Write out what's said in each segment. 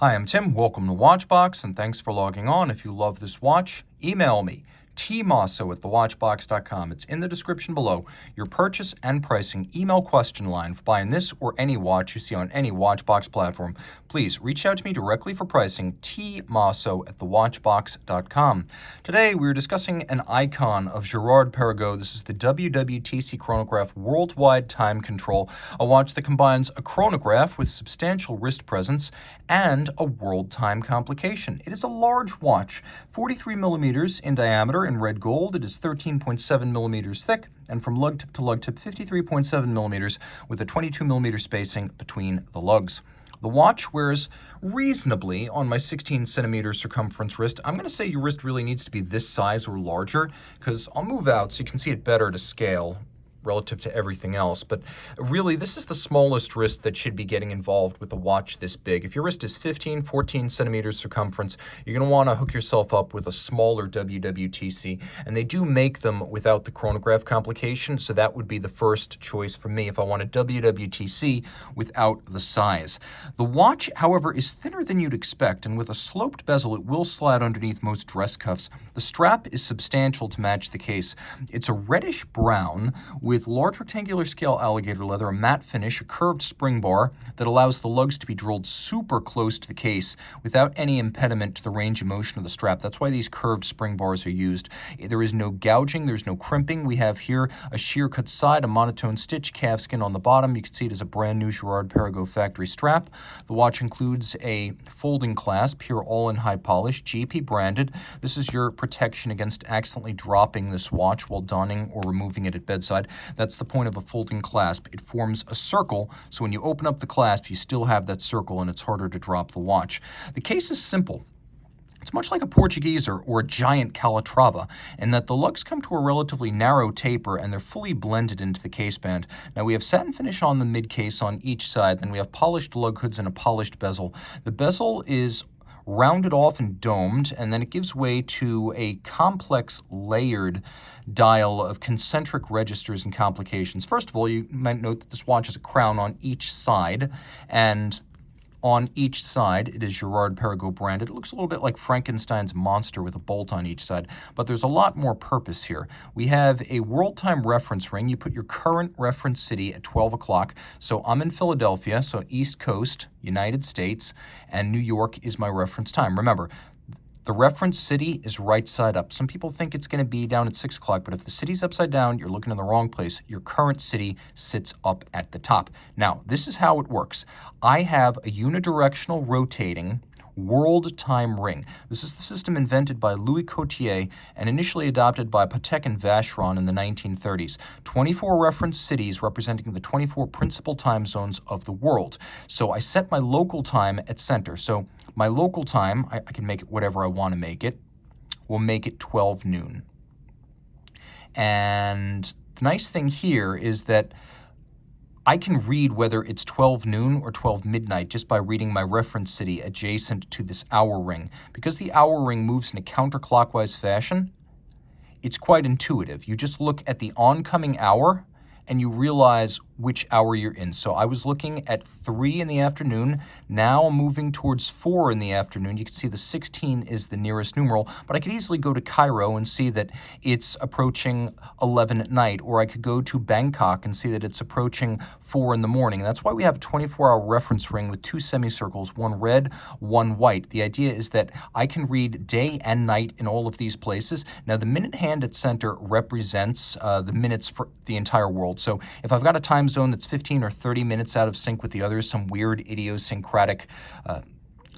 Hi, I'm Tim. Welcome to Watchbox, and thanks for logging on. If you love this watch, email me, Team Mosso at thewatchbox.com. It's in the description below. Your purchase and pricing email question line for buying this or any watch you see on any Watchbox platform. Please reach out to me directly for pricing, tmosso at thewatchbox.com. Today, we're discussing an icon of Girard-Perregaux. This is the WW.TC Chronograph Worldwide Time Control, a watch that combines a chronograph with substantial wrist presence and a world time complication. It is a large watch, 43 millimeters in diameter in red gold. It is 13.7 millimeters thick, and from lug tip to lug tip, 53.7 millimeters with a 22 millimeter spacing between the lugs. The watch wears reasonably on my 16 centimeter circumference wrist. I'm going to say your wrist really needs to be this size or larger, because I'll move out so you can see it better to scale relative to everything else. But really, this is the smallest wrist that should be getting involved with a watch this big. If your wrist is 14 centimeters circumference, you're going to want to hook yourself up with a smaller WW.TC, and they do make them without the chronograph complication, so that would be the first choice for me if I want a WW.TC without the size. The watch, however, is thinner than you'd expect, and with a sloped bezel, it will slide underneath most dress cuffs. The strap is substantial to match the case. It's a reddish brown with large rectangular scale alligator leather, a matte finish, a curved spring bar that allows the lugs to be drilled super close to the case without any impediment to the range of motion of the strap. That's why these curved spring bars are used. There is no gouging, there's no crimping. We have here a sheer cut side, a monotone stitch, calfskin on the bottom. You can see it is a brand new Girard-Perregaux factory strap. The watch includes a folding clasp, here all in high polish, GP branded. This is your protection against accidentally dropping this watch while donning or removing it at bedside. That's the point of a folding clasp. It forms a circle, so when you open up the clasp, you still have that circle and it's harder to drop the watch. The case is simple. It's much like a Portuguese or a giant Calatrava, in that the lugs come to a relatively narrow taper and they're fully blended into the case band. Now we have satin finish on the mid case on each side, then we have polished lug hoods and a polished bezel. The bezel is rounded off and domed, and then it gives way to a complex layered dial of concentric registers and complications. First of all, you might note that this watch has a crown on each side, and on each side, it is Girard-Perregaux branded. It looks a little bit like Frankenstein's monster with a bolt on each side, but there's a lot more purpose here. We have a world time reference ring. You put your current reference city at 12 o'clock. So I'm in Philadelphia, so East Coast, United States, and New York is my reference time. Remember, the reference city is right side up. Some people think it's going to be down at 6 o'clock, but if the city's upside down, you're looking in the wrong place. Your current city sits up at the top. Now, this is how it works. I have a unidirectional rotating world time ring. This is the system invented by Louis Coutier and initially adopted by Patek and Vacheron in the 1930s. 24 reference cities representing the 24 principal time zones of the world. So I set my local time at center. So my local time, I can make it whatever I want to make it. We'll make it 12 noon. And the nice thing here is that I can read whether it's 12 noon or 12 midnight just by reading my reference city adjacent to this hour ring. Because the hour ring moves in a counterclockwise fashion, it's quite intuitive. You just look at the oncoming hour and you realize which hour you're in. So I was looking at 3 in the afternoon. Now I'm moving towards 4 in the afternoon. You can see the 16 is the nearest numeral, but I could easily go to Cairo and see that it's approaching 11 at night, or I could go to Bangkok and see that it's approaching 4 in the morning. And that's why we have a 24-hour reference ring with 2 semicircles, one red, one white. The idea is that I can read day and night in all of these places. Now the minute hand at center represents the minutes for the entire world. So if I've got a time zone that's 15 or 30 minutes out of sync with the others, some weird idiosyncratic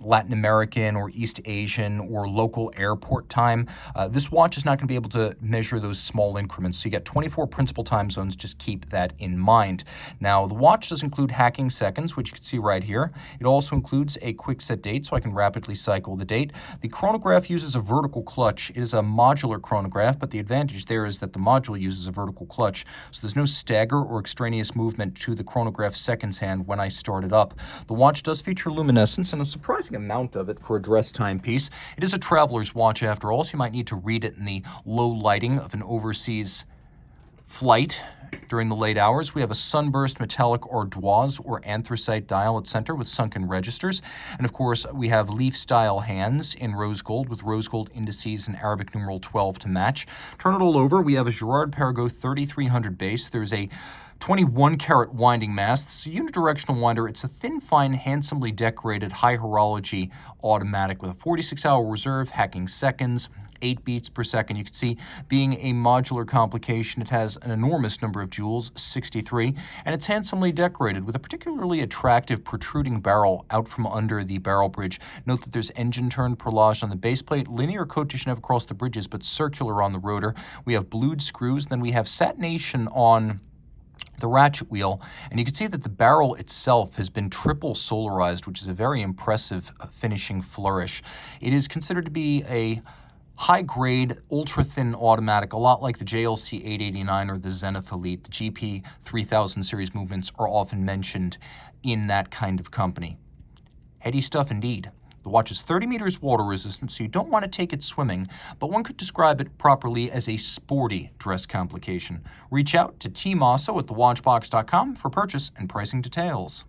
Latin American or East Asian or local airport time, this watch is not going to be able to measure those small increments. So you get 24 principal time zones. Just keep that in mind. Now, the watch does include hacking seconds, which you can see right here. It also includes a quick set date, so I can rapidly cycle the date. The chronograph uses a vertical clutch. It is a modular chronograph, but the advantage there is that the module uses a vertical clutch, so there's no stagger or extraneous movement to the chronograph seconds hand when I start it up. The watch does feature luminescence, and a surprising amount of it for a dress timepiece. It is a traveler's watch after all, so you might need to read it in the low lighting of an overseas flight During the late hours, we have a sunburst metallic ardoise or anthracite dial at center with sunken registers. And of course, we have leaf-style hands in rose gold with rose gold indices and Arabic numeral 12 to match. Turn it all over. We have a Girard-Perregaux 3300 base. There's a 21-karat winding mass. This is a unidirectional winder. It's a thin, fine, handsomely decorated high horology automatic with a 46-hour reserve, hacking seconds, 8 beats per second. You can see, being a modular complication, it has an enormous number of jewels, 63, and it's handsomely decorated with a particularly attractive protruding barrel out from under the barrel bridge. Note that there's engine turn perlage on the base plate, linear cote de Chanel across the bridges, but circular on the rotor. We have blued screws, then we have satination on the ratchet wheel, and you can see that the barrel itself has been triple solarized, which is a very impressive finishing flourish. It is considered to be a high-grade, ultra-thin automatic, a lot like the JLC 889 or the Zenith Elite. The GP 3000 series movements are often mentioned in that kind of company. Heady stuff indeed. The watch is 30 meters water resistant, so you don't want to take it swimming, but one could describe it properly as a sporty dress complication. Reach out to Team Mosso at thewatchbox.com for purchase and pricing details.